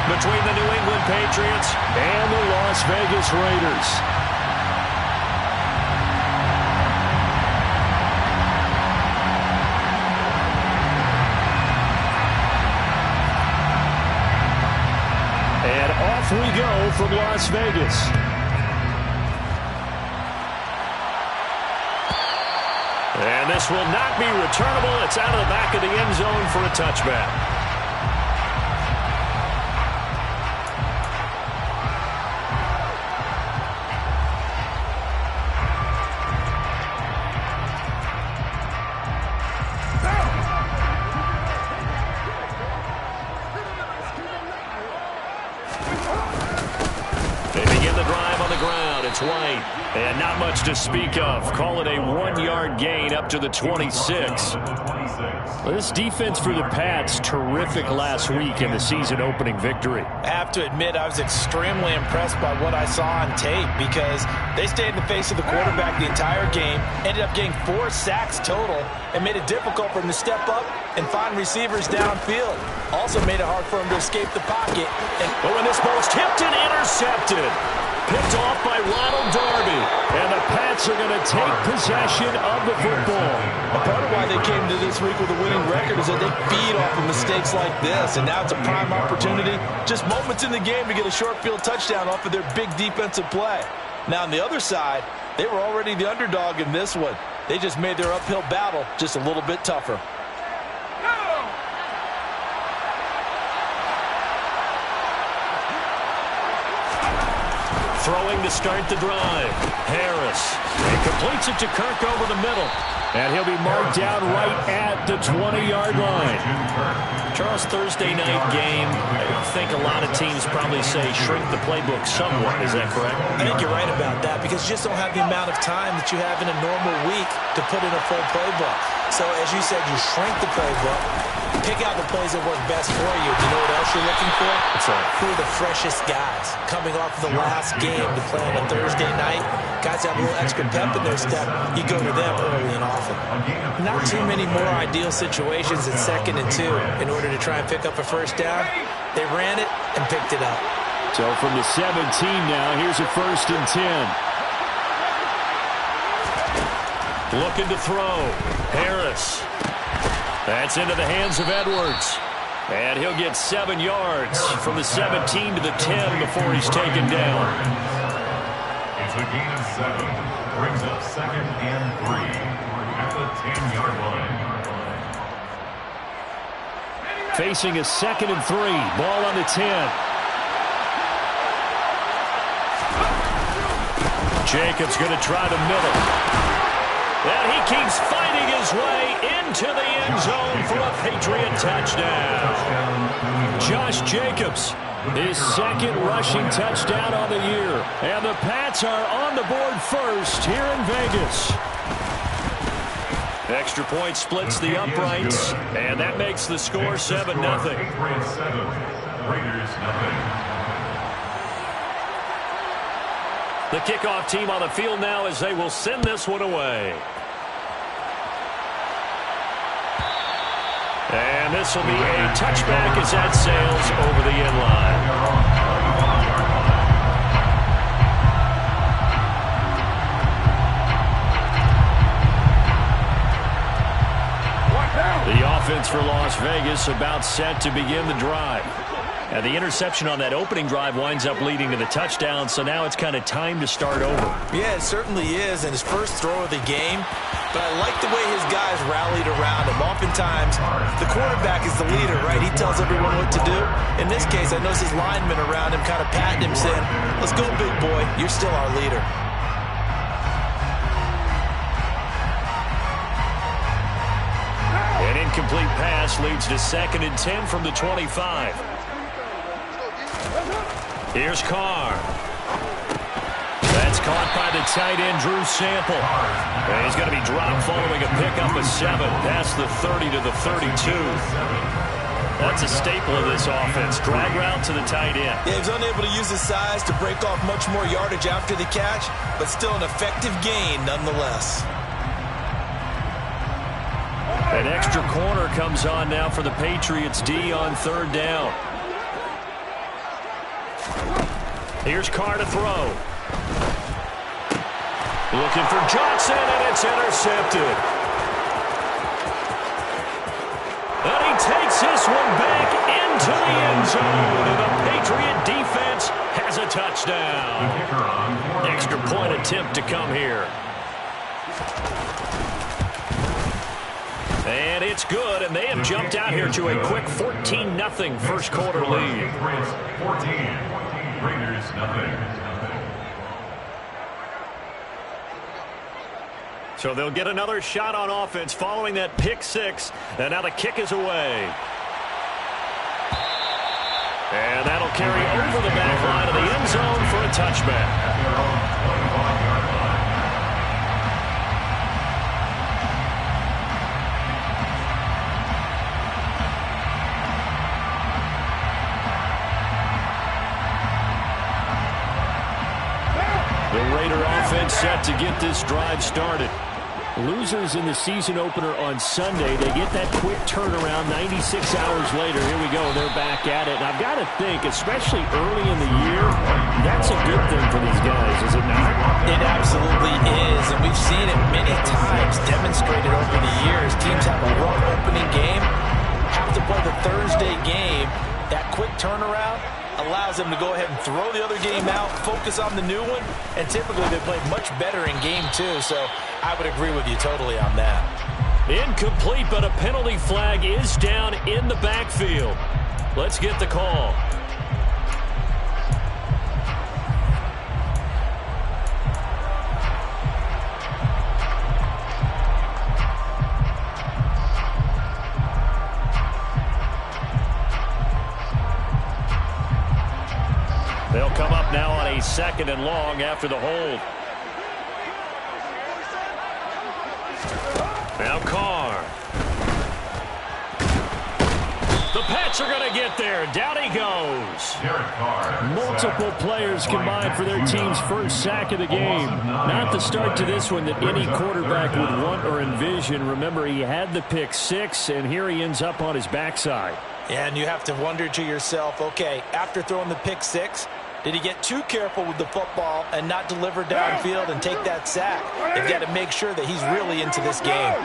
between the New England Patriots and the Las Vegas Raiders. And off we go from Las Vegas. And this will not be returnable. It's out of the back of the end zone for a touchback. White, and not much to speak of. Call it a 1-yard gain up to the 26. Well, this defense for the Pats, terrific last week in the season-opening victory. I have to admit, I was extremely impressed by what I saw on tape because they stayed in the face of the quarterback the entire game, ended up getting 4 sacks total, and made it difficult for him to step up and find receivers downfield. Also made it hard for him to escape the pocket. But when this ball's tipped and intercepted, picked off by Ronald Darby, and the Pats are going to take possession of the football. A part of why they came to this week with a winning record is that they feed off of mistakes like this, and now it's a prime opportunity, just moments in the game to get a short field touchdown off of their big defensive play. Now on the other side, they were already the underdog in this one. They just made their uphill battle just a little bit tougher. Throwing to start the drive. Harris. And completes it to Kirk over the middle. And he'll be marked down right at the 20-yard line. Charles, Thursday night game, I think a lot of teams probably say shrink the playbook somewhat. Is that correct? I think you're right about that because you just don't have the amount of time that you have in a normal week to put in a full playbook. So, as you said, you shrink the playbook, pick out the plays that work best for you. You know what else you're looking for? What's that? Who are the freshest guys coming off the last game to play on a Thursday night? Guys have a little extra pep in their step. You go to them early and often. Not too many more ideal situations in 2nd and 2 in order to try and pick up a first down. They ran it and picked it up. So from the 17 now, here's a 1st and 10. Looking to throw. Harris. That's into the hands of Edwards. And he'll get 7 yards from the 17 to the 10 before he's taken down. It's a gain of 7. Brings up 2nd and 3 at the 10-yard line. Facing a 2nd and 3. Ball on the 10. Jacobs going to try the middle. And he keeps fighting his way into the end zone for a Patriot touchdown. Josh Jacobs, his 2nd rushing touchdown on the year. And the Pats are on the board first here in Vegas. Extra point splits the uprights, and that makes the score 7-0. The kickoff team on the field now as they will send this one away. And this will be a touchback as that sails over the end line. The offense for Las Vegas about set to begin the drive. And the interception on that opening drive winds up leading to the touchdown, so now it's kind of time to start over. Yeah, it certainly is, and his first throw of the game. But I like the way his guys rallied around him. Oftentimes, the quarterback is the leader, right? He tells everyone what to do. In this case, I noticed his linemen around him kind of patting him, saying, "Let's go, big boy. You're still our leader." An incomplete pass leads to 2nd and 10 from the 25. Here's Carr. That's caught by the tight end, Drew Sample. And he's going to be dropped following a pickup of 7 past the 30 to the 32. That's a staple of this offense. Drag route to the tight end. Yeah, he's unable to use his size to break off much more yardage after the catch, but still an effective gain nonetheless. An extra corner comes on now for the Patriots D on 3rd down. Here's Carr to throw. Looking for Johnson, and it's intercepted. And he takes this one back into the end zone, and the Patriot defense has a touchdown. Extra point attempt to come here. And it's good, and they have jumped out here to a quick 14-0 first quarter lead. 14, Raiders nothing. So they'll get another shot on offense following that pick six, and now the kick is away. And that'll carry over the back line of the end zone for a touchback. The Raider offense set to get this drive started. Losers in the season opener on Sunday. They get that quick turnaround 96 hours later. Here we go. They're back at it. And I've got to think, especially early in the year, that's a good thing for these guys, is it not? It absolutely is. And we've seen it many times demonstrated over the years. Teams have a rough opening game, have to play the Thursday game. That quick turnaround allows them to go ahead and throw the other game out, focus on the new one, and typically they play much better in game two. So I would agree with you totally on that. Incomplete, but a penalty flag is down in the backfield. Let's get the call. They'll come up now on a 2nd and long after the hold. Now Carr. The Pats are going to get there. Down he goes. Multiple players combined for their team's first sack of the game. Not the start to this one that any quarterback would want or envision. Remember, he had the pick six, and here he ends up on his backside. Yeah, and you have to wonder to yourself, okay, after throwing the pick six, did he get too careful with the football and not deliver downfield and take that sack? They've got to make sure that he's really into this game.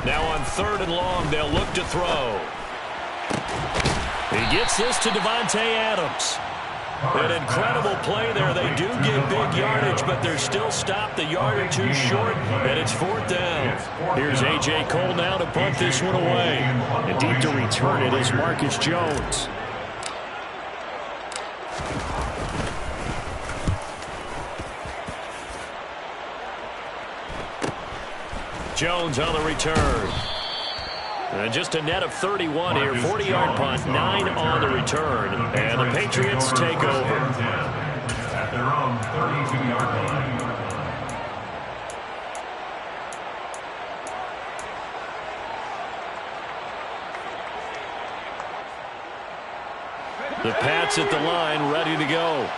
Now on 3rd and long, they'll look to throw. He gets this to Devontae Adams. An incredible play there. They do get big yardage, but they're still stopped a yard or two short, and it's 4th down. Here's A.J. Cole now to punt this one away. And deep to return it is Marcus Jones. Jones on the return. And just a net of 31 here. 40-yard punt, 9 on the return. And the Patriots take over. At their own 32-yard line. The Pats at the line, ready to go.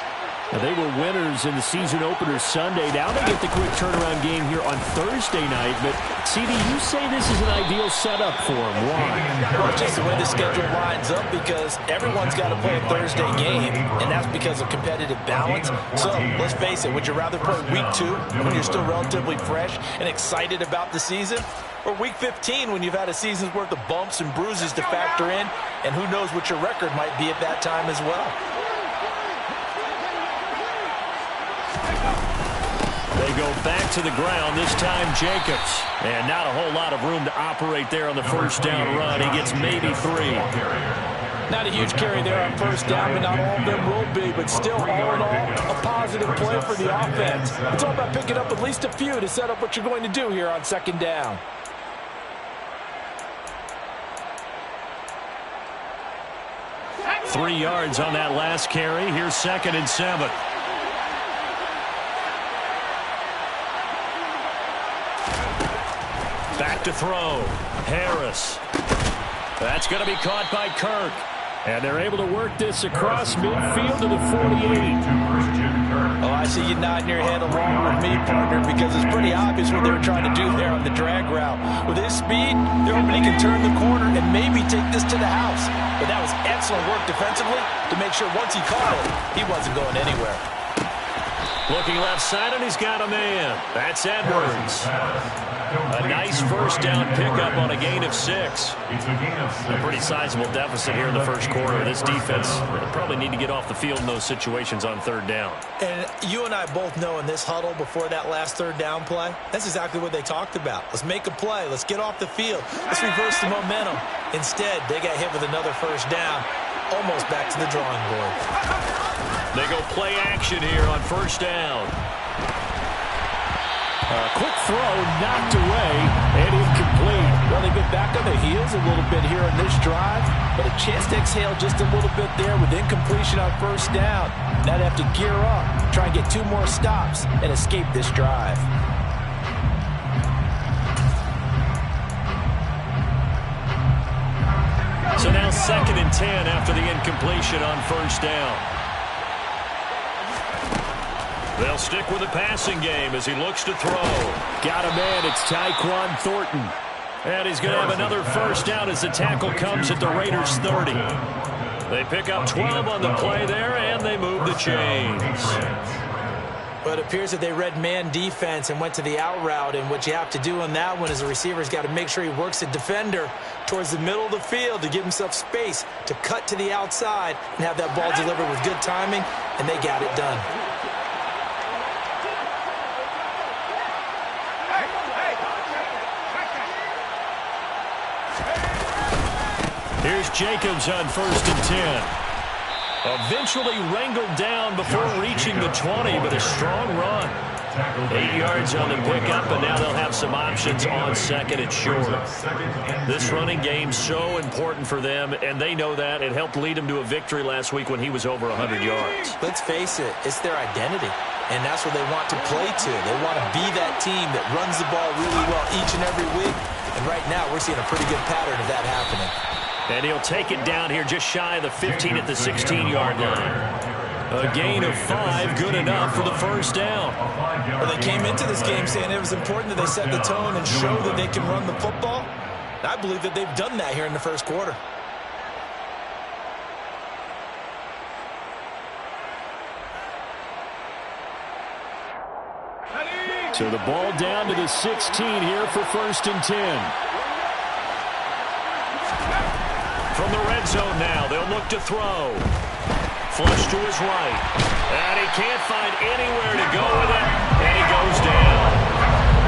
Now, they were winners in the season opener Sunday. Now they get the quick turnaround game here on Thursday night. But, CD, you say this is an ideal setup for them. Why? Well, just the way the schedule lines up, because everyone's got to play a Thursday game, and that's because of competitive balance. So, let's face it, would you rather play week 2 when you're still relatively fresh and excited about the season? Or week 15 when you've had a season's worth of bumps and bruises to factor in, and who knows what your record might be at that time as well. They go back to the ground, this time Jacobs. And not a whole lot of room to operate there on the first down run. He gets maybe 3. Not a huge carry there on first down, but not all of them will be. But still, all in all, a positive play for the offense. It's all about picking up at least a few to set up what you're going to do here on 2nd down. Three yards on that last carry. Here's 2nd and 7. Back to throw. Harris. That's going to be caught by Kirk. And they're able to work this across midfield to the 48. Oh, I see you nodding your head along with me, partner, because it's pretty obvious what they were trying to do there on the drag route. With his speed, they're hoping he can turn the corner and maybe take this to the house. But that was excellent work defensively to make sure once he caught it, he wasn't going anywhere. Looking left side, and he's got a man. That's Edwards. A nice first down pickup on a gain of 6. A pretty sizable deficit here in the first quarter. This defense probably need to get off the field in those situations on third down. And you and I both know in this huddle before that last third down play, that's exactly what they talked about. Let's make a play. Let's get off the field. Let's reverse the momentum. Instead, they got hit with another first down, almost back to the drawing board. They go play action here on first down. Quick throw, knocked away, and incomplete. Well, they've been back on their heels a little bit here in this drive, but a chance to exhale just a little bit there with incompletion on first down. Now they have to gear up, try and get 2 more stops, and escape this drive. So now 2nd and 10 after the incompletion on first down. They'll stick with the passing game as he looks to throw. Got a man. It's Tyquan Thornton. And he's going to have another first down as the tackle comes at the Raiders' 30. They pick up 12 on the play there, and they move the chains. But it appears that they read man defense and went to the out route, and what you have to do on that one is the receiver's got to make sure he works the defender towards the middle of the field to give himself space to cut to the outside and have that ball delivered with good timing, and they got it done. Here's Jacobs on 1st and 10. Eventually wrangled down before reaching the 20, but a strong run. 8 yards on the pickup, and now they'll have some options on 2nd and short. This running game's so important for them, and they know that. It helped lead them to a victory last week when he was over 100 yards. Let's face it, it's their identity, and that's what they want to play to. They want to be that team that runs the ball really well each and every week, and right now we're seeing a pretty good pattern of that happening. And he'll take it down here just shy of the 15 at the 16-yard line. A gain of 5, good enough for the first down. Well, they came into this game saying it was important that they set the tone and show that they can run the football. And I believe that they've done that here in the first quarter. So the ball down to the 16 here for 1st and 10. From the red zone now, they'll look to throw. Flush to his right. And he can't find anywhere to go with it. And he goes down.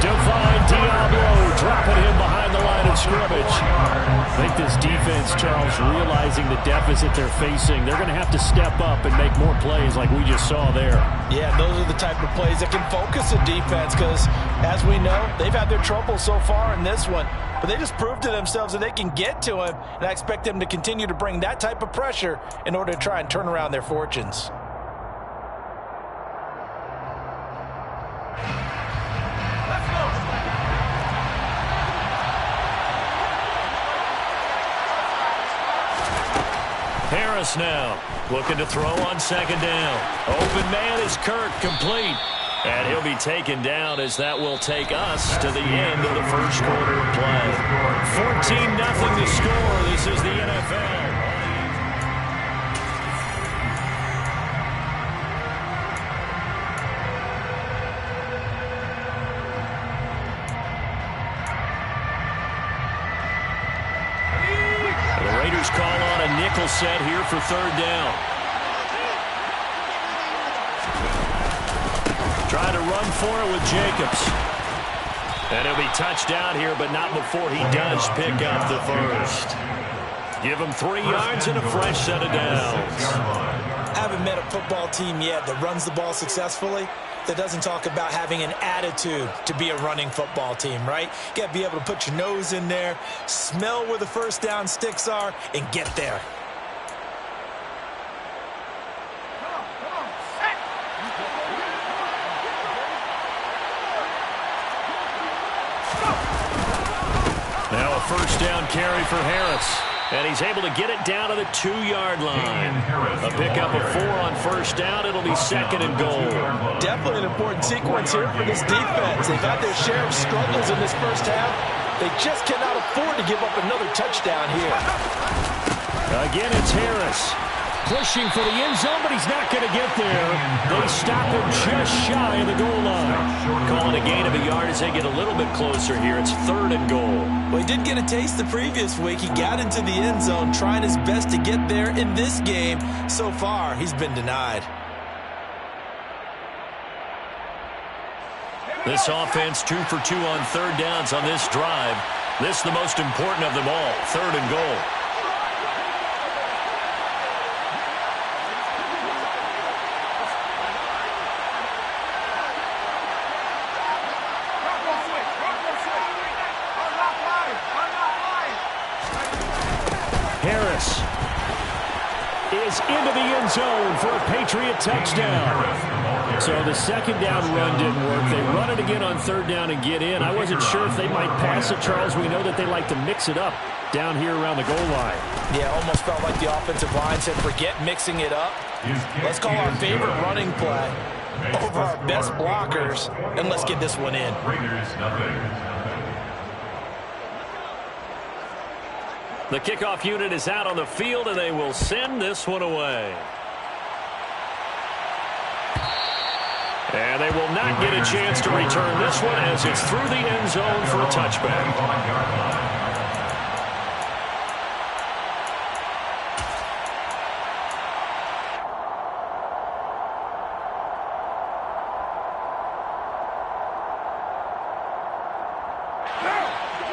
Divine Diablo dropping him behind the line of scrimmage. I think this defense, Charles, realizing the deficit they're facing, they're going to have to step up and make more plays like we just saw there. Yeah, those are the type of plays that can focus a defense because, as we know, they've had their trouble so far in this one. But they just proved to themselves that they can get to him, and I expect them to continue to bring that type of pressure in order to try and turn around their fortunes. Harris now looking to throw on 2nd down. Open man is Kirk, complete. And he'll be taken down as that will take us to the end of the first quarter of play. 14-0 to score. This is the NFL. The Raiders call on a nickel set here for 3rd down. Trying to run for it with Jacobs. And he'll be touched down here, but not before he does pick up the first. Give him 3 yards and a fresh set of downs. I haven't met a football team yet that runs the ball successfully that doesn't talk about having an attitude to be a running football team, right? You got to be able to put your nose in there, smell where the first down sticks are, and get there. Now a first down carry for Harris. And he's able to get it down to the 2-yard line. A pickup of 4 on first down. It'll be second and goal. Definitely an important sequence here for this defense. They've had their share of struggles in this first half. They just cannot afford to give up another touchdown here. Again, it's Harris. Pushing for the end zone, but he's not going to get there. They stop him just shy of the goal line. Calling a gain of a yard as they get a little bit closer here. It's third and goal. Well, he did get a taste the previous week. He got into the end zone, trying his best to get there in this game. So far, he's been denied. This offense 2 for 2 on third downs on this drive. This is the most important of them all. Third and goal. Harris is into the end zone for a Patriot touchdown. So the second down run didn't work. They run it again on third down and get in. I wasn't sure if they might pass it, Charles. We know that they like to mix it up down here around the goal line. Yeah, almost felt like the offensive line said, forget mixing it up. Let's call our favorite running play over our best blockers, and let's get this one in. The kickoff unit is out on the field, and they will send this one away. And they will not get a chance to return this one as it's through the end zone for a touchback.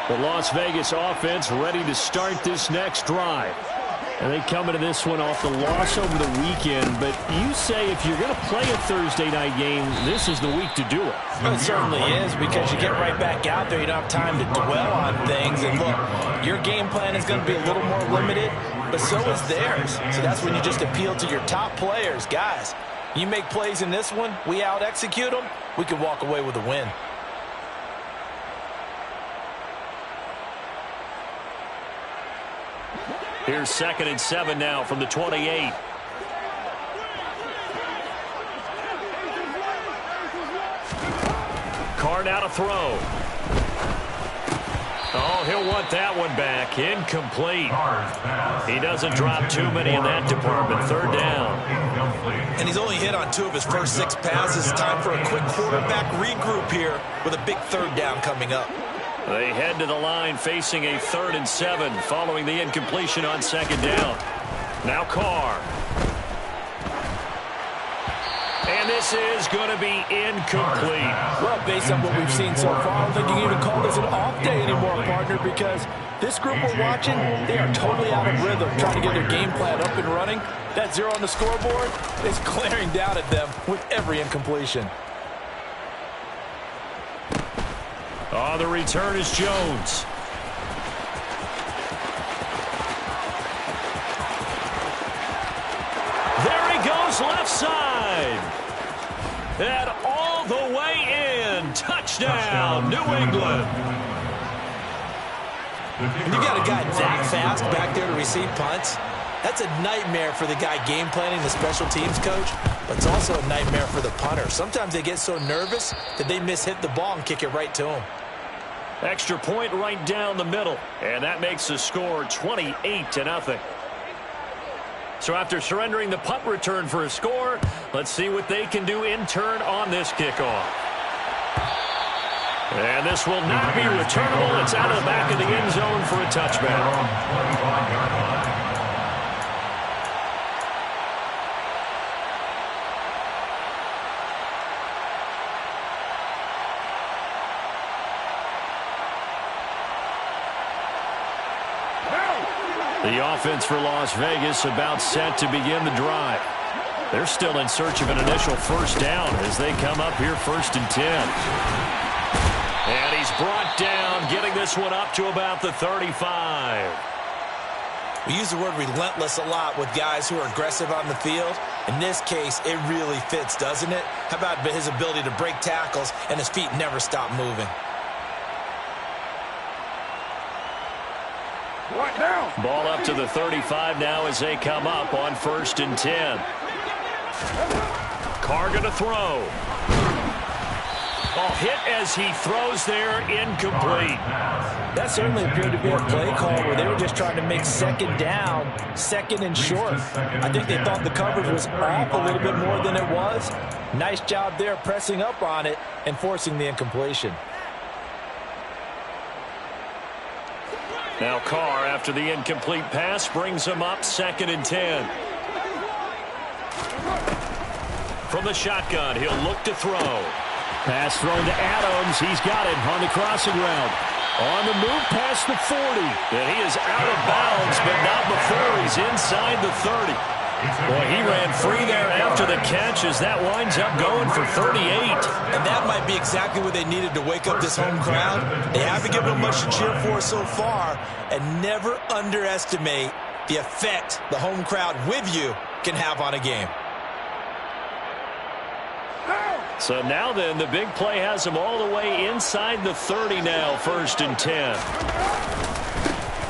The Las Vegas offense ready to start this next drive. And they come into this one off the loss over the weekend. But you say if you're going to play a Thursday night game, this is the week to do it. Well, it certainly is, because you get right back out there. You don't have time to dwell on things. And look, your game plan is going to be a little more limited, but so is theirs. So that's when you just appeal to your top players. Guys, you make plays in this one, we out-execute them, we could walk away with a win. Here's 2nd and 7 now from the 28. Carr now to throw. Oh, he'll want that one back. Incomplete. He doesn't drop too many in that department. Third down. And he's only hit on 2 of his first 6 passes. Time for a quick quarterback regroup here with a big third down coming up. They head to the line facing a 3rd and 7 following the incompletion on 2nd down. Now Carr. And this is going to be incomplete. Well, based on what we've seen so far, I don't think you can even call this an off day anymore, partner, because this group we're watching, they are totally out of rhythm, trying to get their game plan up and running. That 0 on the scoreboard is glaring down at them with every incompletion. Oh, the return is Jones. There he goes, left side. And all the way in. Touchdown, New England. When you got a guy that fast back there to receive punts, that's a nightmare for the guy game planning, the special teams coach, but it's also a nightmare for the punter. Sometimes they get so nervous that they mishit the ball and kick it right to him. Extra point right down the middle, and that makes the score 28-0. So after surrendering the punt return for a score, let's see what they can do in turn on this kickoff. And this will not be returnable. It's out of the back of the end zone for a touchback. The offense for Las Vegas about set to begin the drive. They're still in search of an initial first down as they come up here 1st and 10. And he's brought down, getting this one up to about the 35. We use the word relentless a lot with guys who are aggressive on the field. In this case, it really fits, doesn't it? How about his ability to break tackles and his feet never stop moving? Ball up to the 35 now as they come up on 1st and 10. Carr going to throw. Oh, hit as he throws there, incomplete. That certainly appeared to be a play call where they were just trying to make 2nd down, 2nd and short. I think they thought the coverage was off a little bit more than it was. Nice job there pressing up on it and forcing the incompletion. Now Carr, after the incomplete pass, brings him up 2nd and 10. From the shotgun, he'll look to throw. Pass thrown to Adams. He's got it on the crossing route. On the move past the 40. And he is out of bounds, but not before he's inside the 30. Boy, he ran free there after the catch as that winds up going for 38. And that might be exactly what they needed to wake up this home crowd. They haven't given them much to cheer for so far. And never underestimate the effect the home crowd with you can have on a game. So now then, the big play has them all the way inside the 30 now, 1st and 10.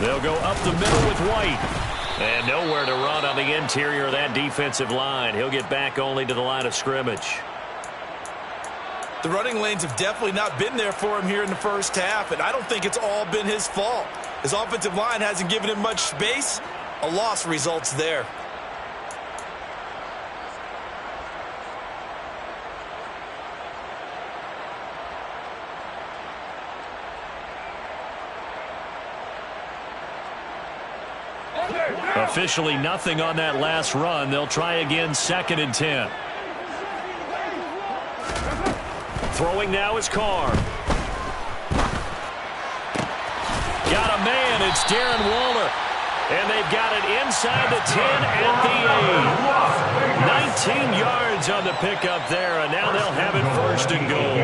They'll go up the middle with White. And nowhere to run on the interior of that defensive line. He'll get back only to the line of scrimmage. The running lanes have definitely not been there for him here in the first half, and I don't think it's all been his fault. His offensive line hasn't given him much space. A loss results there. Officially nothing on that last run. They'll try again 2nd and 10. Throwing now is Carr. Got a man. It's Darren Waller. And they've got it inside the 10 at the 8. 19 yards on the pickup there, and now they'll have it 1st and goal.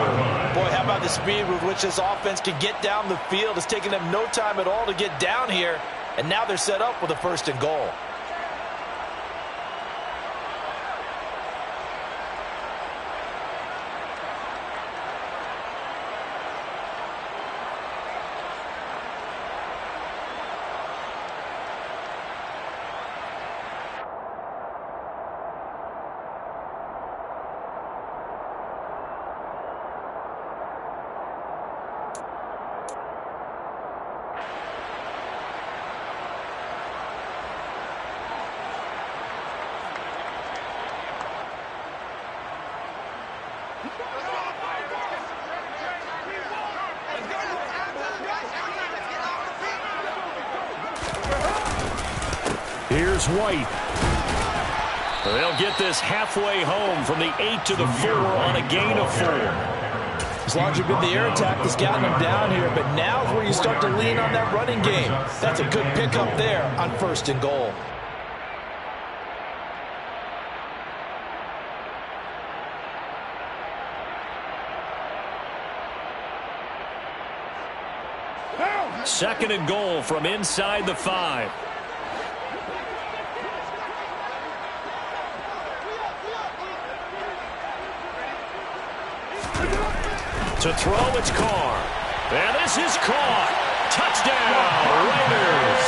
Boy, how about the speed with which this offense can get down the field? It's taken them no time at all to get down here. And now they're set up with a 1st and goal. Here's White. They'll get this halfway home from the 8 to the 4 on a gain of 4. As long as you've been the air attack that's gotten them down here, but now is where you start to lean on that running game. That's a good pickup there on 1st and goal. Second and goal from inside the 5. To throw, it's Carr. And this is caught. Touchdown, Raiders.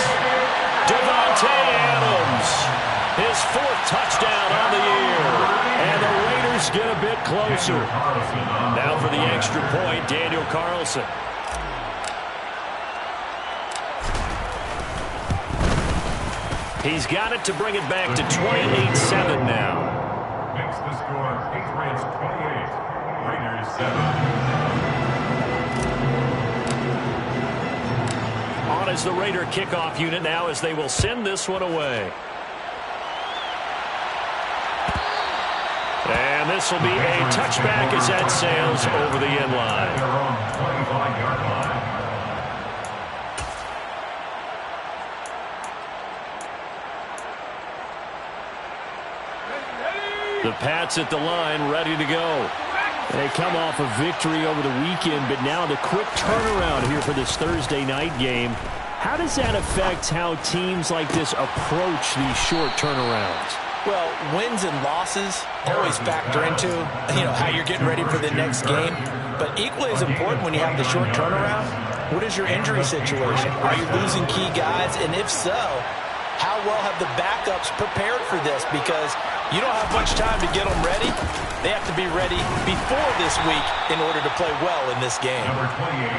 Devontae Adams. His 4th touchdown on the year. And the Raiders get a bit closer. Now for the extra point, Daniel Carlson. He's got it to bring it back to 28-7 now. Makes the score Patriots 28, Raiders 7. On as the Raider kickoff unit now as they will send this one away. And this will be a touchback as that sails over the end line. Their own 25-yard line. The Pats at the line, ready to go. They come off a victory over the weekend, but now the quick turnaround here for this Thursday night game. How does that affect how teams like this approach these short turnarounds? Well, wins and losses always factor into, how you're getting ready for the next game. But equally as important when you have the short turnaround What is your injury situation? Are you losing key guys? And if so, how well have the backups prepared for this? Because you don't have much time to get them ready. They have to be ready before this week in order to play well in this game.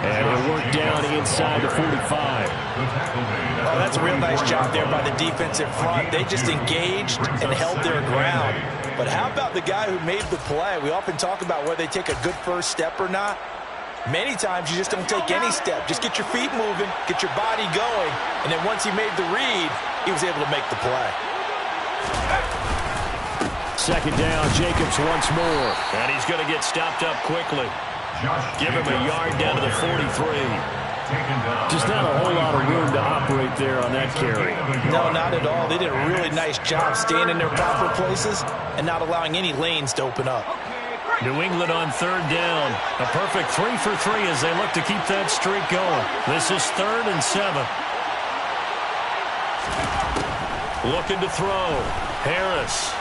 And he'll work down inside the 45. Oh, that's a real nice job there by the defensive front. They just engaged and held their ground. But how about the guy who made the play? We often talk about whether they take a good first step or not. Many times you just don't take any step. Just get your feet moving, get your body going, and then once he made the read, he was able to make the play. Second down, Jacobs once more. And he's going to get stopped up quickly. Give him a yard down to the 43. Just not a whole lot of room to operate there on that carry. No, not at all. They did a really nice job staying in their proper places and not allowing any lanes to open up. New England on third down. A perfect 3 for 3 as they look to keep that streak going. This is 3rd and 7. Looking to throw. Harris.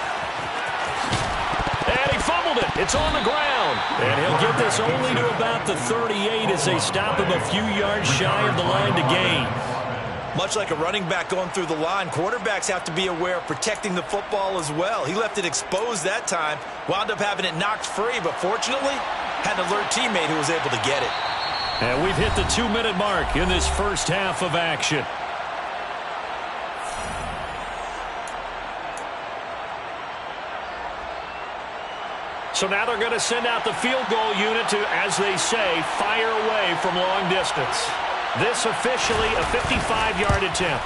And he fumbled it. It's on the ground. And he'll get this only to about the 38 as they stop him a few yards shy of the line to gain. Much like a running back going through the line, quarterbacks have to be aware of protecting the football as well. He left it exposed that time, wound up having it knocked free, but fortunately, had an alert teammate who was able to get it. And we've hit the 2-minute mark in this first half of action. So now they're going to send out the field goal unit to, as they say, fire away from long distance. This officially a 55-yard attempt.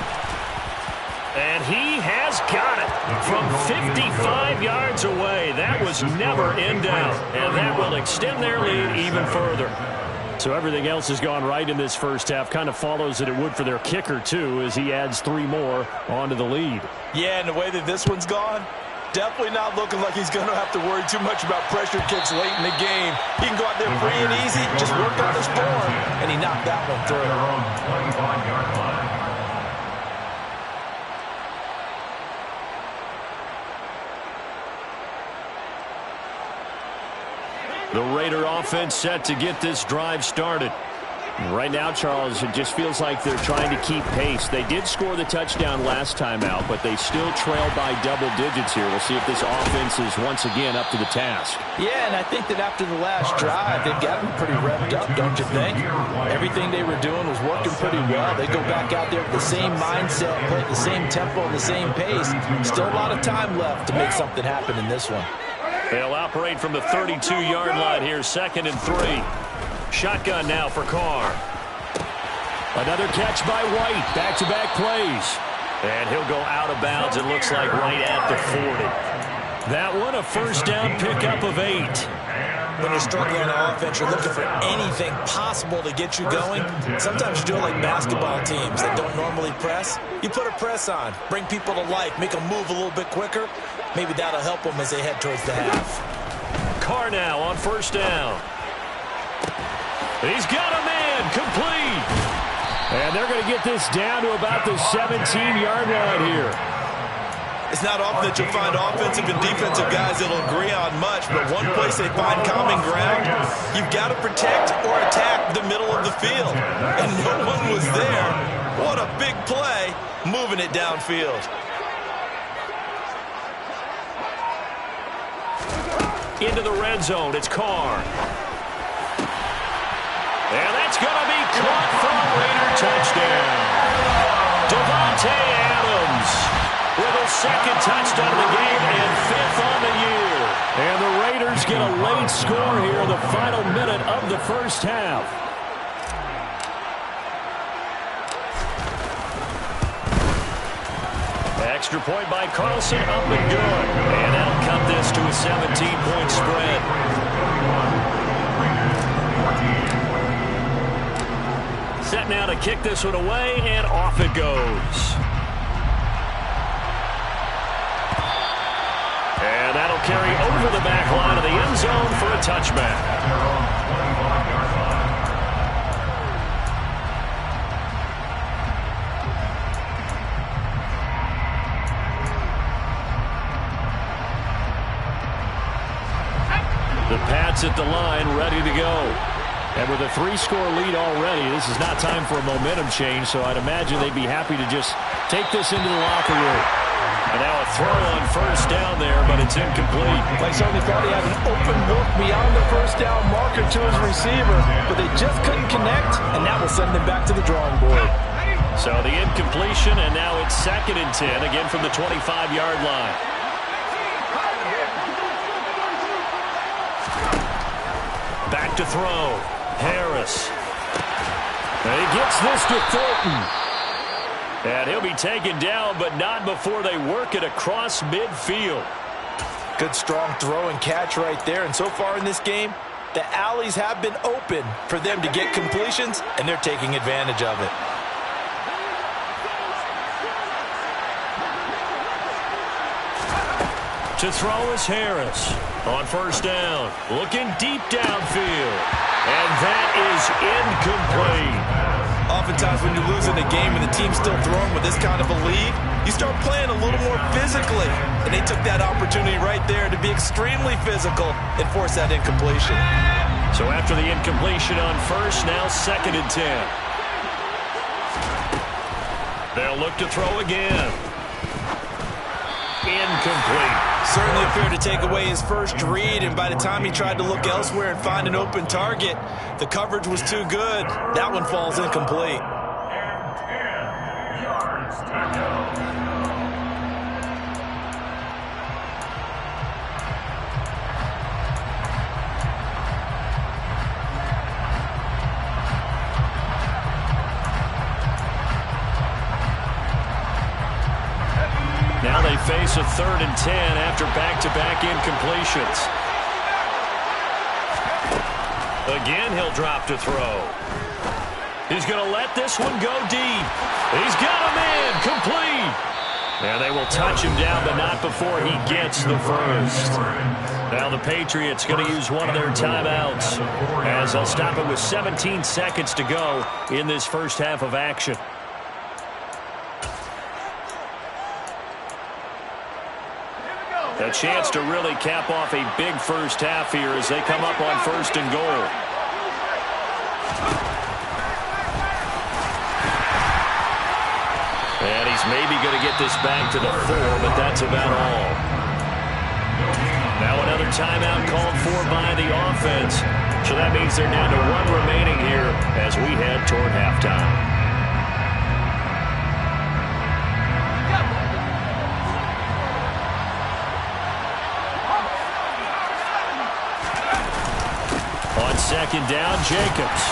And he has got it from 55 yards away. That was never in doubt. And that will extend their lead even further. So everything else has gone right in this first half. Kind of follows that it would for their kicker, too, as he adds 3 more onto the lead. Yeah, and the way that this one's gone, definitely not looking like he's going to have to worry too much about pressure kicks late in the game. He can go out there free and easy, just work on his form, and he knocked that one through. The Raider offense set to get this drive started. Right now, Charles, it just feels like they're trying to keep pace. They did score the touchdown last time out, but they still trail by double digits here. We'll see if this offense is once again up to the task. Yeah, and I think that after the last drive, they've gotten pretty revved up, don't you think? Everything they were doing was working pretty well. They go back out there with the same mindset, play at the same tempo, and the same pace. Still a lot of time left to make something happen in this one. They'll operate from the 32-yard line here, 2nd and 3. Shotgun now for Carr. Another catch by White. Back-to-back plays. And he'll go out of bounds, it looks like, right at the 40. That one, a first down pickup of 8. When you're struggling on offense, you're looking for anything possible to get you going. Sometimes you do it like basketball teams that don't normally press. You put a press on, bring people to life, make them move a little bit quicker. Maybe that'll help them as they head towards the half. Carr now on first down. He's got a man, complete. And they're going to get this down to about the 17-yard line here. It's not often that you'll find offensive and defensive guys that'll agree on much, but one place they find common ground, you've got to protect or attack the middle of the field. And no one was there. What a big play, moving it downfield. Into the red zone, it's Carr. And that's going to be caught for a Raider touchdown. Devontae Adams with a 2nd touchdown of the game and 5th on the year. And the Raiders get a late score here in the final minute of the first half. Extra point by Carlson, up and good. And that'll cut this to a 17-point spread. Set now to kick this one away, and off it goes. And that'll carry over the back line of the end zone for a touchback. The Pats at the line, ready to go. And with a 3-score lead already, this is not time for a momentum change, so I'd imagine they'd be happy to just take this into the locker room. And now a throw on first down there, but it's incomplete. They certainly thought he had an open look beyond the first down marker to his receiver, but they just couldn't connect, and that will send them back to the drawing board. So the incompletion, and now it's 2nd and 10, again from the 25-yard line. Back to throw. Harris. And he gets this to Thornton. And he'll be taken down, but not before they work it across midfield. Good, strong throw and catch right there. And so far in this game, the alleys have been open for them to get completions, and they're taking advantage of it. To throw is Harris. On first down, looking deep downfield. And that is incomplete. Oftentimes when you're losing a game and the team's still throwing with this kind of a lead, you start playing a little more physically. And they took that opportunity right there to be extremely physical and force that incompletion. So after the incompletion on first, now 2nd and 10. They'll look to throw again. Incomplete. Certainly appeared to take away his first read, and by the time he tried to look elsewhere and find an open target, the coverage was too good. That one falls incomplete. And 10 yards to go. Now they face a 3rd and 10 after back-to-back incompletions. Again, he'll drop to throw. He's going to let this one go deep. He's got a man, complete. And they will touch him down, but not before he gets the first. Now the Patriots going to use one of their timeouts as they'll stop it with 17 seconds to go in this first half of action. A chance to really cap off a big first half here as they come up on 1st and goal. And he's maybe going to get this back to the 4, but that's about all. Now another timeout called for by the offense. So that means they're down to 1 remaining here as we head toward halftime. On 2nd down, Jacobs.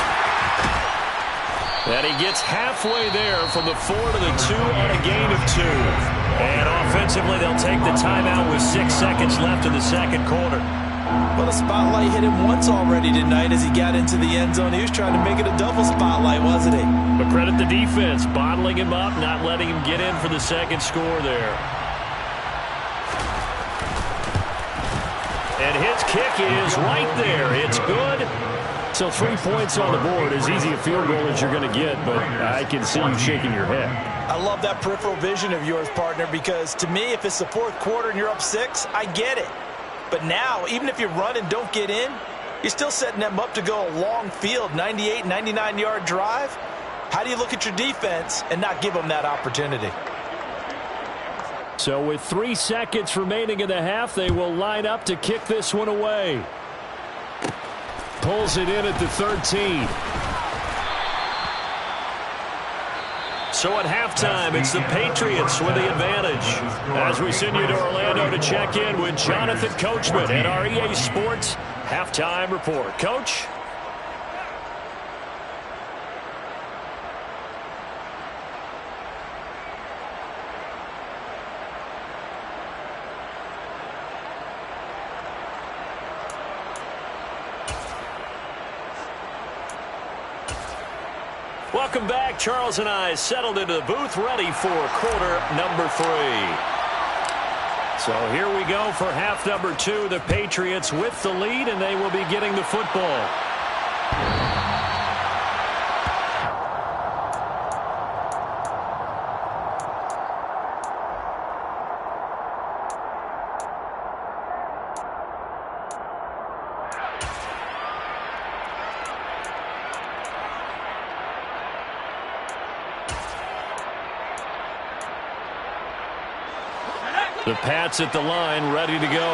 And he gets halfway there from the 4 to the 2 on a gain of 2. And offensively, they'll take the timeout with 6 seconds left in the second quarter. Well, the spotlight hit him once already tonight as he got into the end zone. He was trying to make it a double spotlight, wasn't he? But credit the defense, bottling him up, not letting him get in for the second score there. And his kick is right there. It's good. So 3 points on the board, as easy a field goal as you're going to get, but I can see you shaking your head. I love that peripheral vision of yours, partner, because to me, if it's the 4th quarter and you're up 6, I get it. But now, even if you run and don't get in, you're still setting them up to go a long field, 98, 99-yard drive. How do you look at your defense and not give them that opportunity? So with 3 seconds remaining in the half, they will line up to kick this one away. Pulls it in at the 13. So at halftime, it's the Patriots with the advantage. As we send you to Orlando to check in with Jonathan Coachman at our EA Sports Halftime Report. Coach? Welcome back. Charles and I settled into the booth, ready for quarter number 3. So here we go for half number 2. The Patriots with the lead, and they will be getting the football. The Pats at the line, ready to go.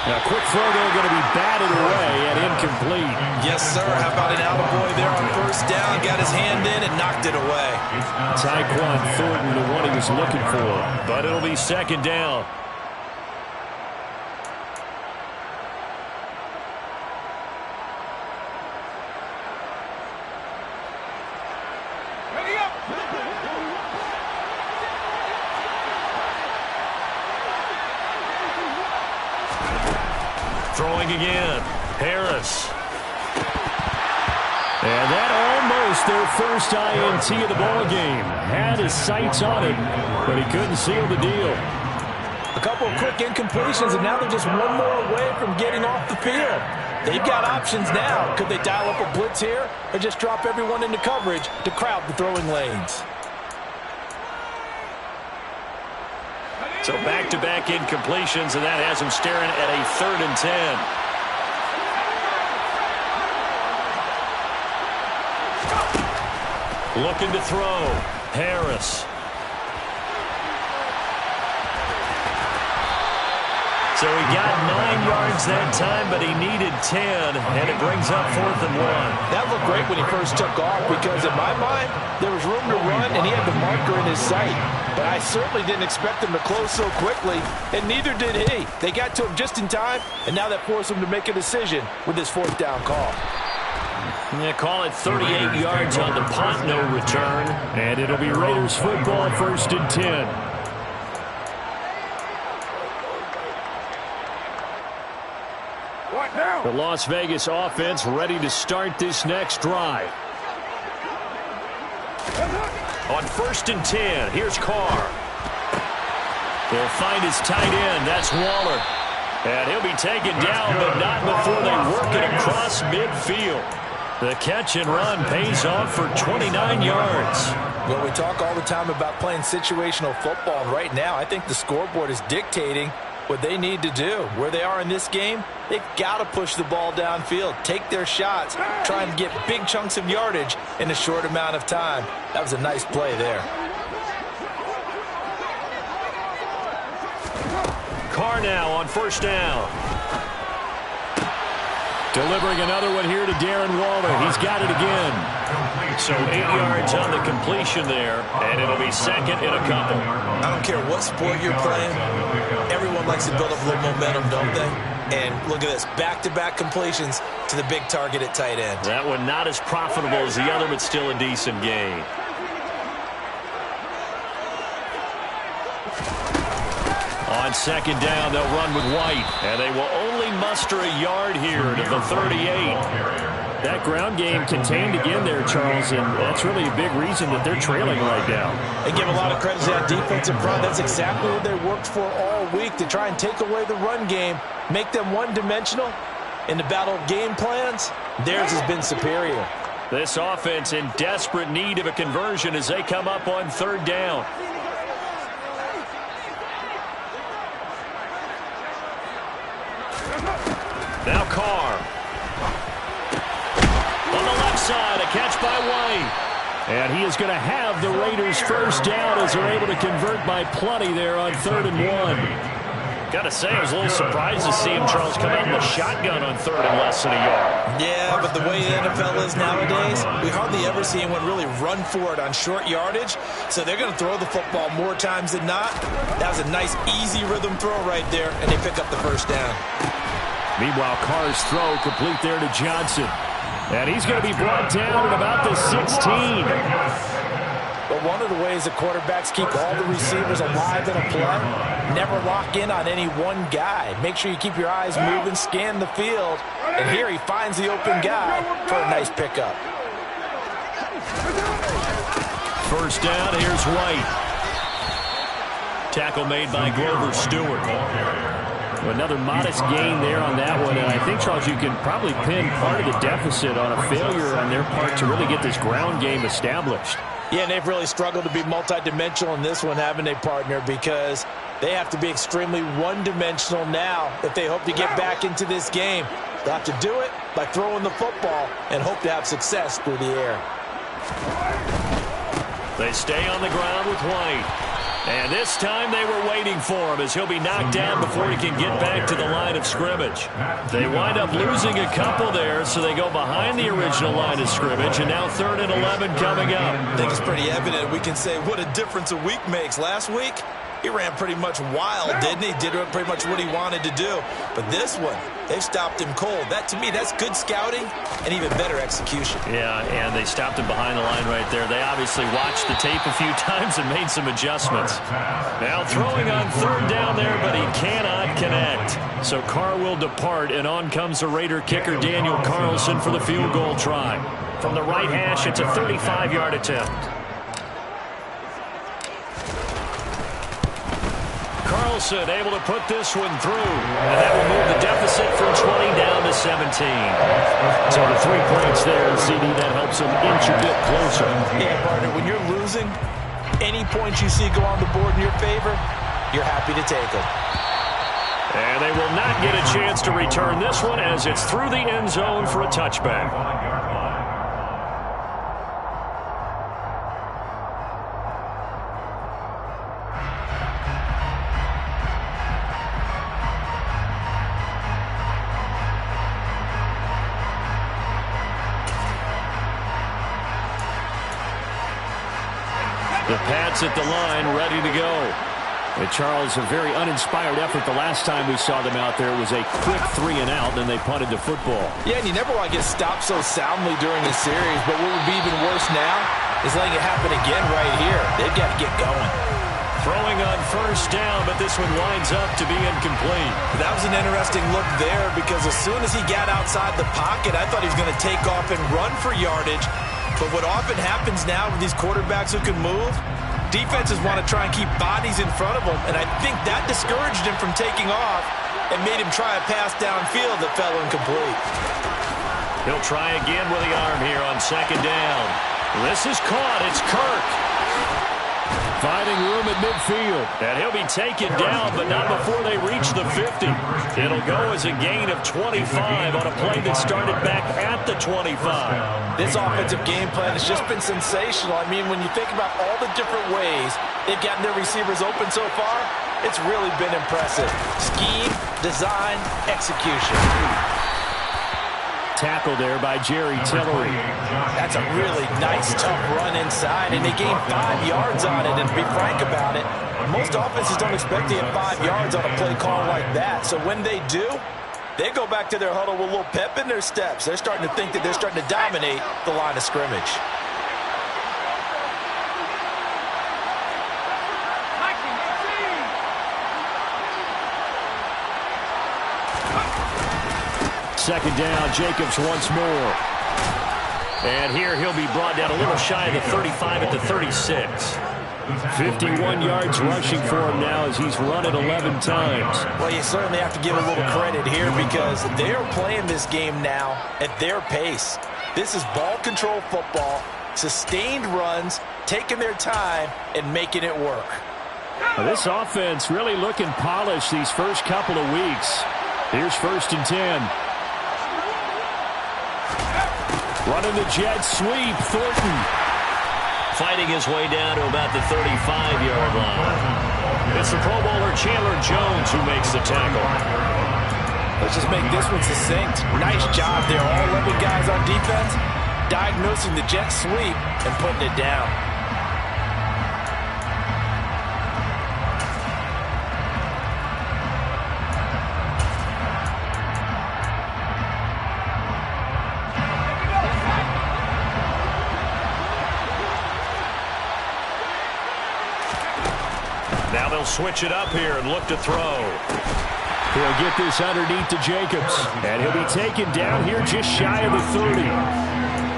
A quick throw there going to be batted away and incomplete. Yes, sir. How about an attaboy there on first down? Got his hand in and knocked it away. Tyquan Thornton, the one he was looking for. But it'll be second down. Throwing again, Harris. And that almost their first INT of the ballgame. Had his sights on it, but he couldn't seal the deal. A couple of quick incompletions, and now they're just one more away from getting off the field. They've got options now. Could they dial up a blitz here or just drop everyone into coverage to crowd the throwing lanes? So back-to-back incompletions, and that has him staring at a 3rd and 10. Looking to throw. Harris. So he got 9 yards that time, but he needed 10, and it brings up 4th and 1. That looked great when he first took off because, in my mind, there was room to run, and he had the marker in his sight. But I certainly didn't expect him to close so quickly, and neither did he. They got to him just in time, and now that forced him to make a decision with his 4th down call. Yeah, call it 38 yards on the punt, no return. And it'll be Raiders football, 1st and 10. The Las Vegas offense ready to start this next drive. On 1st and 10, here's Carr. They'll find his tight end. That's Waller. And he'll be taken down, but not before they work it across midfield. The catch and run pays off for 29 yards. Well, we talk all the time about playing situational football, and right now I think the scoreboard is dictating what they need to do. Where they are in this game, they've got to push the ball downfield, take their shots, trying to get big chunks of yardage in a short amount of time. That was a nice play there. Carr now on 1st down. Delivering another one here to Darren Waller. He's got it again. So 8 yards on the completion there, and it'll be 2nd and a couple. I don't care what sport you're playing. Everyone likes to build up a little momentum, don't they? And look at this, back-to-back completions to the big target at tight end. That one not as profitable as the other, but still a decent gain. On 2nd down, they'll run with White, and they will only muster a yard here to the 38. That ground game contained again there, Charles, and that's really a big reason that they're trailing right now. They give a lot of credit to that defensive front. That's exactly what they worked for all week, to try and take away the run game, make them one-dimensional. In the battle of game plans, theirs has been superior. This offense in desperate need of a conversion as they come up on 3rd down. Now Carr. On the left side, a catch by White. And he is going to have the Raiders' 1st down as they're able to convert by plenty there on 3rd and 1. Got to say, I was a little surprised to see him, Charles, come out in the shotgun on 3rd and less than a yard. Yeah, but the way the NFL is nowadays, we hardly ever see anyone really run for it on short yardage. So they're going to throw the football more times than not. That was a nice, easy rhythm throw right there, and they pick up the 1st down. Meanwhile, Carr's throw complete there to Johnson. And he's going to be brought down at about the 16. But one of the ways that quarterbacks keep all the receivers alive in a play, never lock in on any one guy. Make sure you keep your eyes moving, scan the field. And here he finds the open guy for a nice pickup. 1st down, here's White. Tackle made by Grover Stewart. Another modest gain there on that one, and I think, Charles, you can probably pin part of the deficit on a failure on their part to really get this ground game established. Yeah, and they've really struggled to be multidimensional in this one, haven't they, partner? Because they have to be extremely one-dimensional now if they hope to get back into this game. They'll have to do it by throwing the football and hope to have success through the air. They stay on the ground with White. And this time they were waiting for him as he'll be knocked down before he can get back to the line of scrimmage. They wind up losing a couple there, so they go behind the original line of scrimmage, and now 3rd and 11 coming up. I think it's pretty evident. We can say what a difference a week makes. Last week, he ran pretty much wild, didn't he? Did pretty much what he wanted to do. But this one, they've stopped him cold. That, to me, that's good scouting and even better execution. Yeah, and they stopped him behind the line right there. They obviously watched the tape a few times and made some adjustments. Now throwing on 3rd down there, but he cannot connect. So Carr will depart, and on comes the Raider kicker, Daniel Carlson, for the field goal try. From the right hash, it's a 35-yard attempt. Carlson able to put this one through. And that will move the deficit from 20 down to 17. So the 3 points there, CD, that helps them inch a bit closer. Yeah, partner, when you're losing, any points you see go on the board in your favor, you're happy to take them. And they will not get a chance to return this one as it's through the end zone for a touchback. The Pats at the line, ready to go. And Charles, a very uninspired effort the last time we saw them out there. It was a quick 3 and out, and they punted the football. Yeah, and you never want to get stopped so soundly during the series, but what would be even worse now is letting it happen again right here. They've got to get going. Throwing on 1st down, but this one winds up to be incomplete. That was an interesting look there because as soon as he got outside the pocket, I thought he was going to take off and run for yardage. But what often happens now with these quarterbacks who can move, defenses want to try and keep bodies in front of them, and I think that discouraged him from taking off and made him try a pass downfield that fell incomplete. He'll try again with the arm here on 2nd down. This is caught. It's Kirk. Finding room at midfield. And he'll be taken down, but not before they reach the 50. It'll go as a gain of 25 on a play that started back at the 25. This offensive game plan has just been sensational. I mean, when you think about all the different ways they've gotten their receivers open so far, it's really been impressive. Scheme, design, execution. Tackle there by Jerry Tillery. That's a really nice, tough run inside, and they gained 5 yards on it. And to be frank about it, most offenses don't expect to get 5 yards on a play call like that. So when they do, they go back to their huddle with a little pep in their steps. They're starting to think that they're starting to dominate the line of scrimmage. Second down, Jacobs once more. And here he'll be brought down a little shy of the 35 at the 36. 51 yards rushing for him now as he's run it 11 times. Well, you certainly have to give a little credit here because they're playing this game now at their pace. This is ball control football, sustained runs, taking their time, and making it work. Now, this offense really looking polished these first couple of weeks. Here's 1st and 10. Running the jet sweep, Thornton. Fighting his way down to about the 35-yard line. It's the Pro Bowler Chandler Jones who makes the tackle. Let's just make this one succinct. Nice job there. All 11 guys on defense diagnosing the jet sweep and putting it down. Now they'll switch it up here and look to throw. He'll get this underneath to Jacobs. And he'll be taken down here just shy of the 30.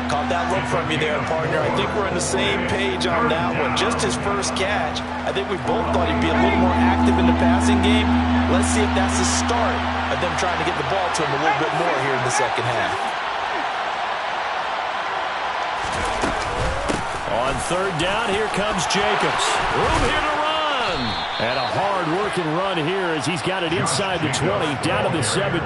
Caught that look from you there, partner. I think we're on the same page on that one. Just his first catch. I think we both thought he'd be a little more active in the passing game. Let's see if that's the start of them trying to get the ball to him a little bit more here in the second half. On 3rd down, here comes Jacobs. Room here to run. And a hard-working run here as he's got it inside the 20, down to the 17.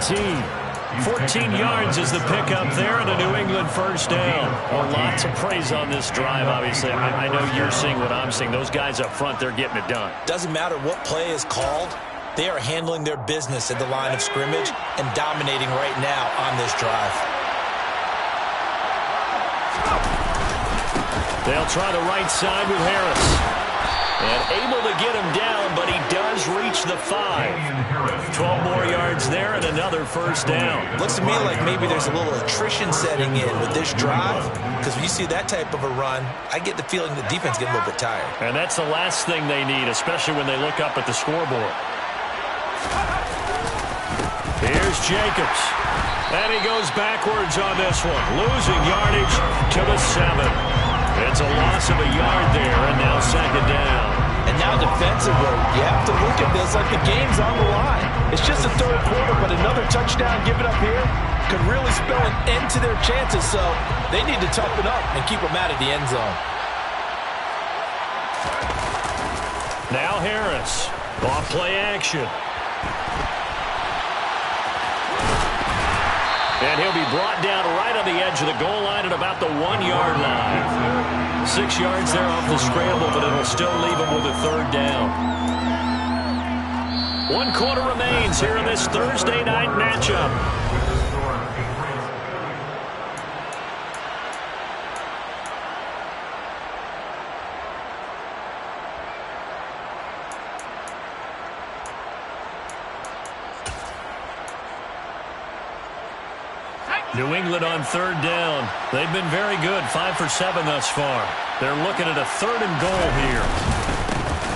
14 yards is the pickup there, and a New England first down. Well, lots of praise on this drive, obviously. I know you're seeing what I'm seeing. Those guys up front, they're getting it done. Doesn't matter what play is called. They are handling their business at the line of scrimmage and dominating right now on this drive. They'll try the right side with Harris. And able to get him down, but he does reach the 5. 12 more yards there and another first down. Looks to me like maybe there's a little attrition setting in with this drive, because when you see that type of a run, I get the feeling the defense getting a little bit tired. And that's the last thing they need, especially when they look up at the scoreboard. Here's Jacobs. And he goes backwards on this one, losing yardage to the 7. It's a loss of a yard there, and now second down. And now defensively, you have to look at this like the game's on the line. It's just a third quarter, but another touchdown given up here could really spell an end to their chances, so they need to toughen up and keep them out of the end zone. Now Harris, off play action. And he'll be brought down right on the edge of the goal line at about the 1-yard line. 6 yards there off the scramble, but it'll still leave him with a third down. 1 quarter remains here in this Thursday night matchup. New England on third down. They've been very good, 5 for 7 thus far. They're looking at a 3rd and goal here.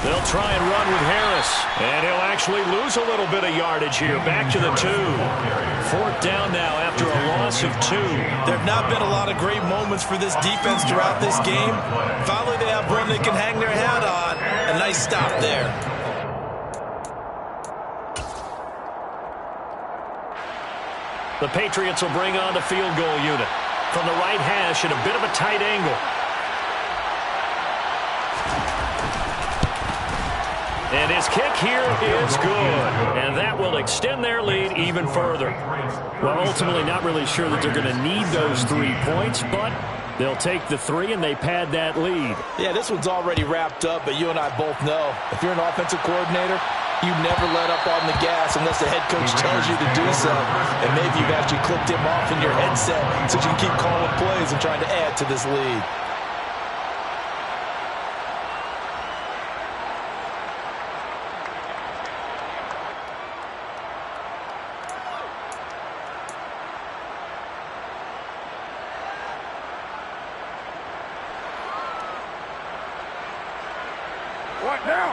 They'll try and run with Harris, and he'll actually lose a little bit of yardage here. Back to the 2. 4th down now after a loss of 2. There have not been a lot of great moments for this defense throughout this game. Finally, they have one they can hang their hat on. A nice stop there. The Patriots will bring on the field goal unit from the right hash at a bit of a tight angle. And his kick here is good. And that will extend their lead even further. Well, ultimately not really sure that they're going to need those 3 points, but they'll take the 3 and they pad that lead. Yeah, this one's already wrapped up, but you and I both know if you're an offensive coordinator, you never let up on the gas unless the head coach tells you to do so. And maybe you've actually clicked him off in your headset so you can keep calling plays and trying to add to this lead.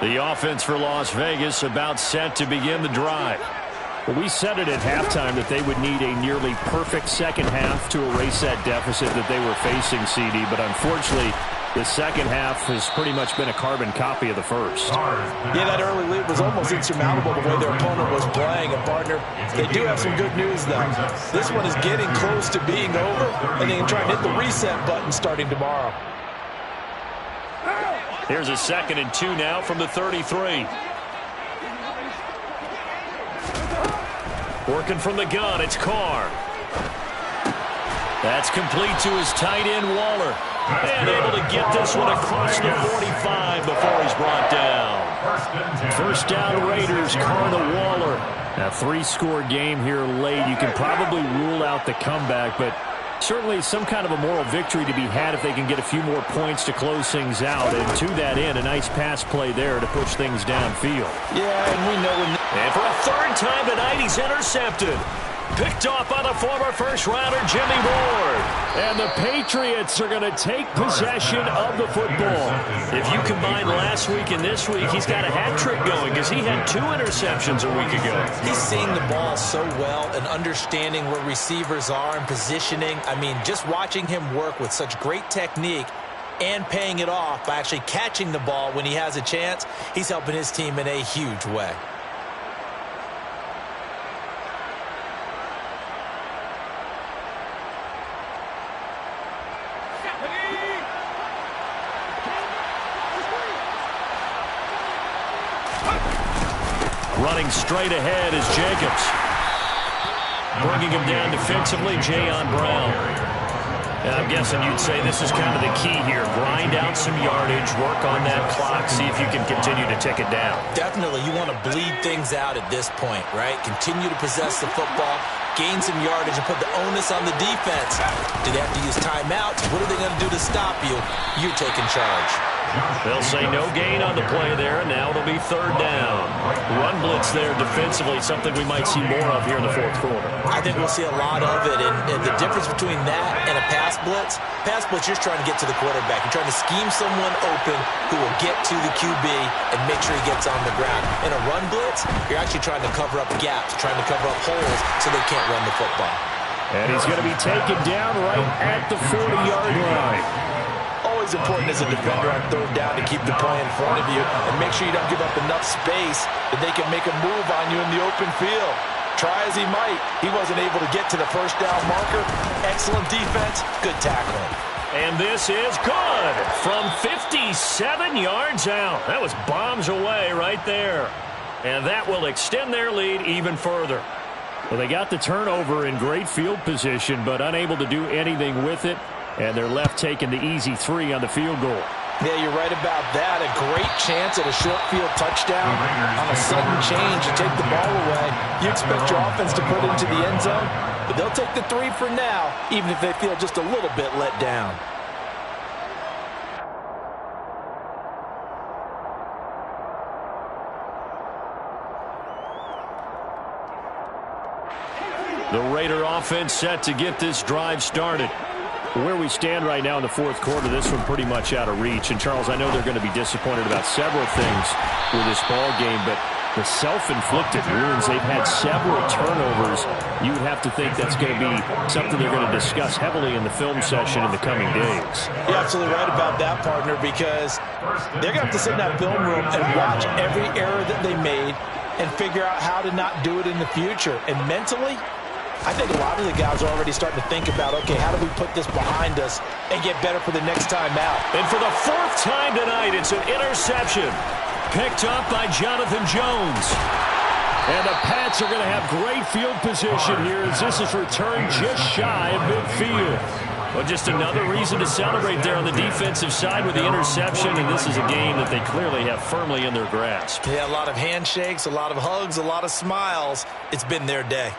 The offense for Las Vegas about set to begin the drive. Well, we said it at halftime that they would need a nearly perfect second half to erase that deficit that they were facing, CD. But unfortunately, the second half has pretty much been a carbon copy of the first. Yeah, that early lead was almost insurmountable the way their opponent was playing. And, partner, they do have some good news, though. This one is getting close to being over, and they can try and hit the reset button starting tomorrow. Here's a 2nd and 2 now from the 33. Working from the gun, it's Carr. That's complete to his tight end, Waller. And able to get this one across the 45 before he's brought down. First down Raiders, Carr to Waller. A 3-score game here late. You can probably rule out the comeback, but certainly some kind of a moral victory to be had if they can get a few more points to close things out. And to that end, a nice pass play there to push things downfield. Yeah, and we know when... And for a 3rd time tonight, he's intercepted. Picked off by the former first-rounder Jimmy Ward. And the Patriots are going to take possession of the football. If you combine last week and this week, he's got a hat trick going because he had 2 interceptions a week ago. He's seeing the ball so well and understanding where receivers are and positioning. I mean, just watching him work with such great technique and paying it off by actually catching the ball when he has a chance, he's helping his team in a huge way. Running straight ahead is Jacobs. Bringing him down defensively, Jayon Brown. And I'm guessing you'd say this is kind of the key here. Grind out some yardage, work on that clock, see if you can continue to tick it down. Definitely, you want to bleed things out at this point, right? Continue to possess the football, gain some yardage, and put the onus on the defense. Do they have to use timeouts? What are they going to do to stop you? You're taking charge. They'll say no gain on the play there, and now it'll be third down. Run blitz there defensively, something we might see more of here in the fourth quarter. I think we'll see a lot of it, and the difference between that and a pass blitz, you're trying to get to the quarterback. You're trying to scheme someone open who will get to the QB and make sure he gets on the ground. In a run blitz, you're actually trying to cover up gaps, trying to cover up holes so they can't run the football. And he's going to be taken down right at the 40-yard line. Always important as a defender on third down to keep the play in front of you and make sure you don't give up enough space that they can make a move on you in the open field. Try as he might, he wasn't able to get to the first down marker. Excellent defense, good tackling. And this is good from 57 yards out. That was bombs away right there. And that will extend their lead even further. Well, they got the turnover in great field position, but unable to do anything with it. And they're left taking the easy 3 on the field goal. Yeah, you're right about that. A great chance at a short field touchdown. On a sudden change, you take the ball away. You expect your offense to put it into the end zone, but they'll take the 3 for now, even if they feel just a little bit let down. The Raider offense set to get this drive started. Where we stand right now in the fourth quarter, this one pretty much out of reach. And, Charles, I know they're going to be disappointed about several things with this ball game, but the self-inflicted wounds, they've had several turnovers. You would have to think that's going to be something they're going to discuss heavily in the film session in the coming days. You're absolutely right about that, partner, because they're going to have to sit in that film room and watch every error that they made and figure out how to not do it in the future. And mentally, I think a lot of the guys are already starting to think about, okay, how do we put this behind us and get better for the next time out? And for the 4th time tonight, it's an interception. Picked up by Jonathan Jones. And the Pats are going to have great field position here as this is returned just shy of midfield. Well, just another reason to celebrate there on the defensive side with the interception, and this is a game that they clearly have firmly in their grasp. Yeah, a lot of handshakes, a lot of hugs, a lot of smiles. It's been their day.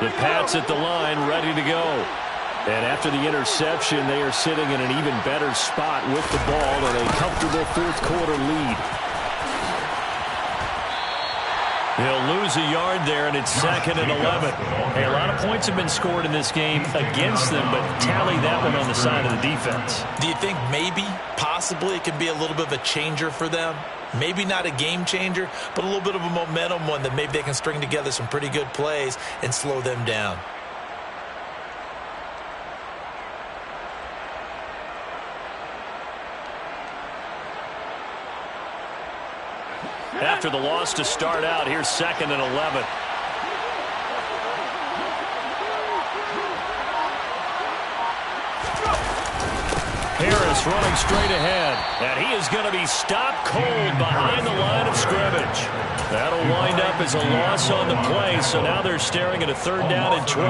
The Pats at the line, ready to go. And after the interception, they are sitting in an even better spot with the ball and a comfortable fourth quarter lead. He'll lose a yard there, and it's 2nd and 11. Hey, a lot of points have been scored in this game against them, but tally that one on the side of the defense. Do you think maybe, possibly, it could be a little bit of a changer for them? Maybe not a game changer, but a little bit of a momentum one that maybe they can string together some pretty good plays and slow them down. After the loss to start out, here's 2nd and 11. Harris running straight ahead, and he is going to be stopped cold behind the line of scrimmage. That'll wind up as a loss on the play, so now they're staring at a 3rd down and 12.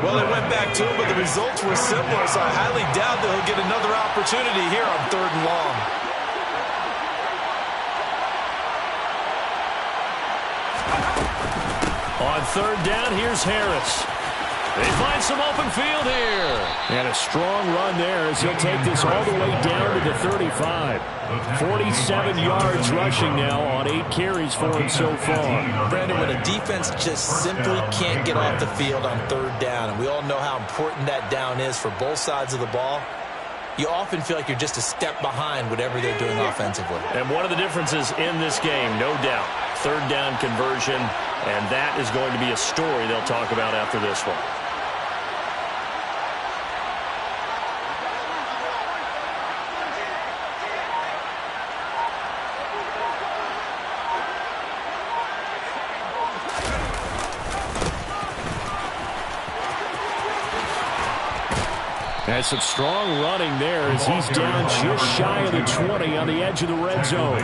Well, they went back to it, but the results were similar, so I highly doubt that he'll get another opportunity here on 3rd and long. On 3rd down, here's Harris. They find some open field here. And a strong run there as he'll take this all the way down to the 35. 47 yards rushing now on 8 carries for him so far. Brandon, when a defense just simply can't get off the field on 3rd down, and we all know how important that down is for both sides of the ball, you often feel like you're just a step behind whatever they're doing offensively. And one of the differences in this game, no doubt, 3rd down conversion, and that is going to be a story they'll talk about after this one. And some strong running there as he's down just shy of the 20 on the edge of the red zone.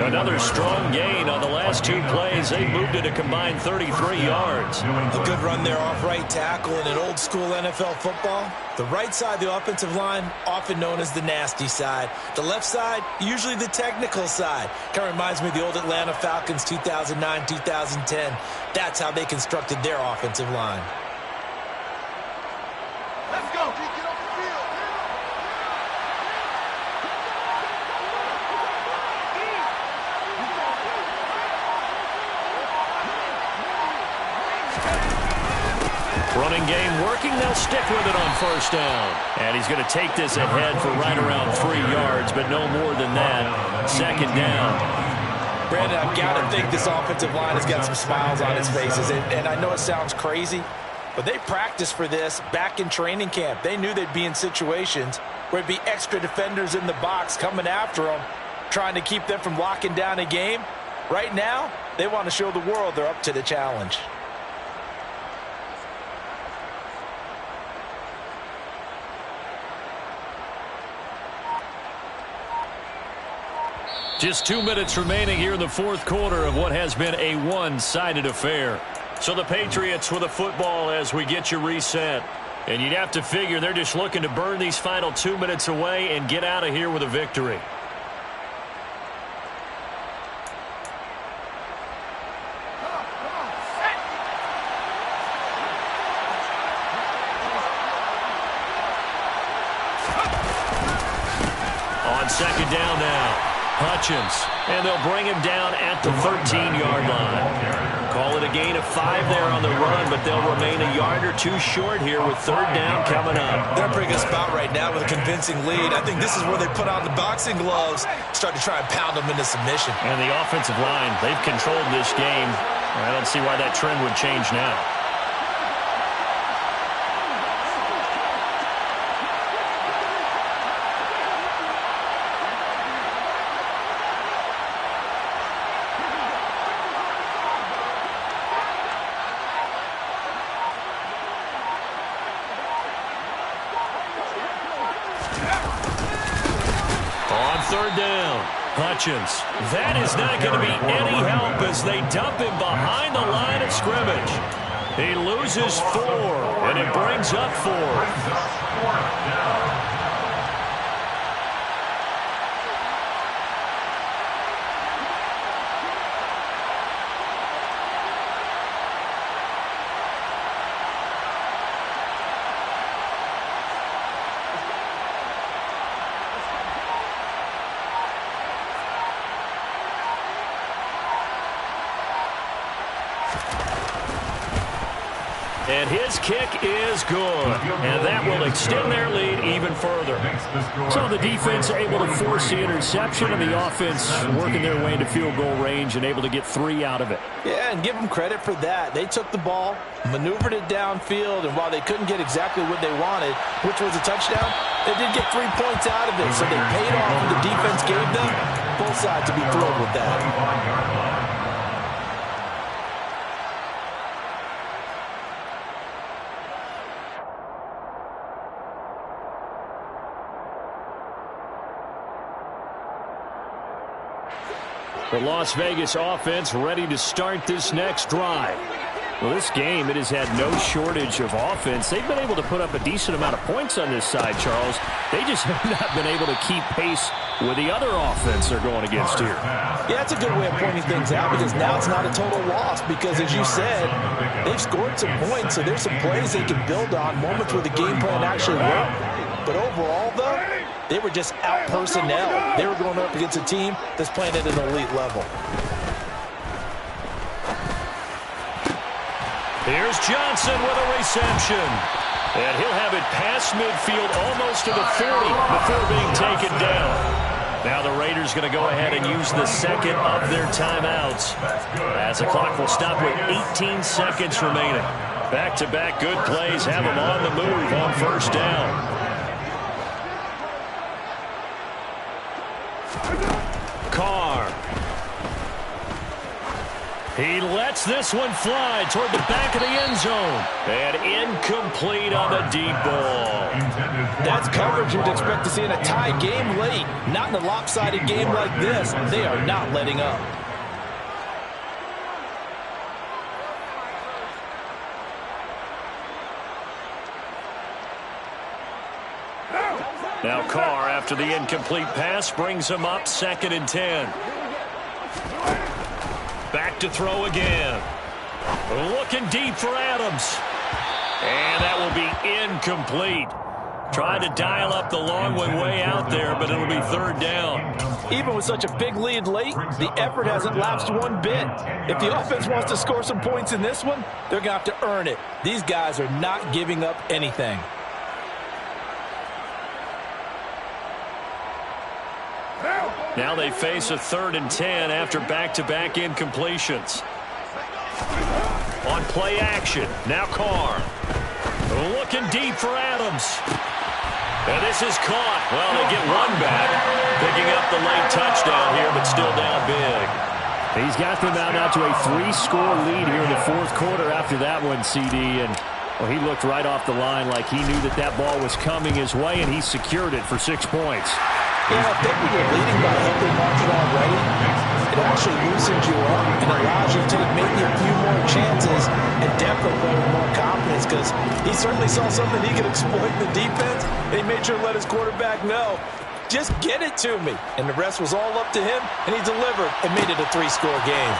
Another strong gain on the last two plays. They moved it a combined 33 yards. A good run there off right tackle in an old school NFL football. The right side of the offensive line, often known as the nasty side. The left side, usually the technical side. Kind of reminds me of the old Atlanta Falcons 2009, 2010. That's how they constructed their offensive line. Let's go. Get off the field. Running game working. They'll stick with it on first down. And he's going to take this ahead for right around 3 yards, but no more than that. Second down. Brandon, I've got to think this offensive line has got some smiles on its faces. And I know it sounds crazy, but they practiced for this back in training camp. They knew they'd be in situations where there'd be extra defenders in the box coming after them, trying to keep them from locking down a game. Right now, they want to show the world they're up to the challenge. Just 2 minutes remaining here in the fourth quarter of what has been a one-sided affair. So the Patriots with the football as we get you reset. And you'd have to figure they're just looking to burn these final 2 minutes away and get out of here with a victory. On second down now. Hutchins, and they'll bring him down at the 13-yard line. Call it a gain of 5 there on the run, but they'll remain a yard or two short here with third down coming up. They're a pretty good spot right now with a convincing lead. I think this is where they put on the boxing gloves, start to try and pound them into submission. And the offensive line, they've controlled this game. I don't see why that trend would change now. Third down. Hutchins. That is not going to be any help as they dump him behind the line of scrimmage. He loses 4, and it brings up 4. And his kick is good. And that will extend their lead even further. So the defense able to force the interception, and the offense working their way into field goal range and able to get 3 out of it. Yeah, and give them credit for that. They took the ball, maneuvered it downfield, and while they couldn't get exactly what they wanted, which was a touchdown, they did get 3 points out of it. So they paid off what the defense gave them. Both sides to be thrilled with that. The Las Vegas offense ready to start this next drive. Well, this game, it has had no shortage of offense. They've been able to put up a decent amount of points on this side, Charles. They just have not been able to keep pace with the other offense they're going against here. Yeah, that's a good way of pointing things out, because now it's not a total loss, because as you said, they've scored some points, so there's some plays they can build on, moments where the game plan actually worked. But overall, though, they were just out personnel. They were going up against a team that's playing at an elite level. Here's Johnson with a reception. And he'll have it past midfield almost to the 40 before being taken down. Now the Raiders going to go ahead and use the second of their timeouts, as the clock will stop with 18 seconds remaining. Back-to-back good plays have them on the move on first down. Carr. He lets this one fly toward the back of the end zone. And incomplete on the deep ball. That's coverage you'd expect to see in a tie game late. Not in a lopsided game like this. They are not letting up. Now Carr, after the incomplete pass, brings him up 2nd and 10. Back to throw again. Looking deep for Adams. And that will be incomplete. Trying to dial up the long one way out there, but it'll be 3rd down. Even with such a big lead late, the effort hasn't lapsed one bit. If the offense wants to score some points in this one, they're going to have to earn it. These guys are not giving up anything. Now they face a 3rd and 10 after back-to-back incompletions. On play action, now Carr. Looking deep for Adams. And this is caught. Well, they get one back. Picking up the late touchdown here, but still down big. He's got them out now to a 3-score lead here in the 4th quarter after that one, CD. And well, he looked right off the line like he knew that that ball was coming his way, and he secured it for 6 points. Yeah, I think when you're leading by a healthy margin already, it actually loosens you up and allows you to take maybe a few more chances and definitely play with more confidence, because he certainly saw something he could exploit in the defense, and he made sure to let his quarterback know, just get it to me. And the rest was all up to him, and he delivered and made it a 3-score game.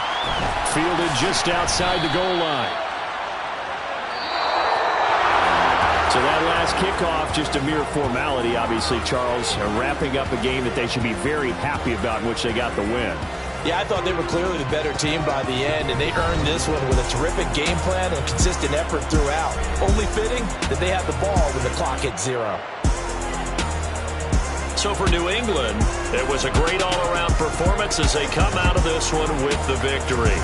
Fielded just outside the goal line. So that last kickoff, just a mere formality, obviously, Charles, wrapping up a game that they should be very happy about, in which they got the win. Yeah, I thought they were clearly the better team by the end, and they earned this one with a terrific game plan and consistent effort throughout. Only fitting that they had the ball when the clock hit 0. So for New England, it was a great all-around performance as they come out of this one with the victory.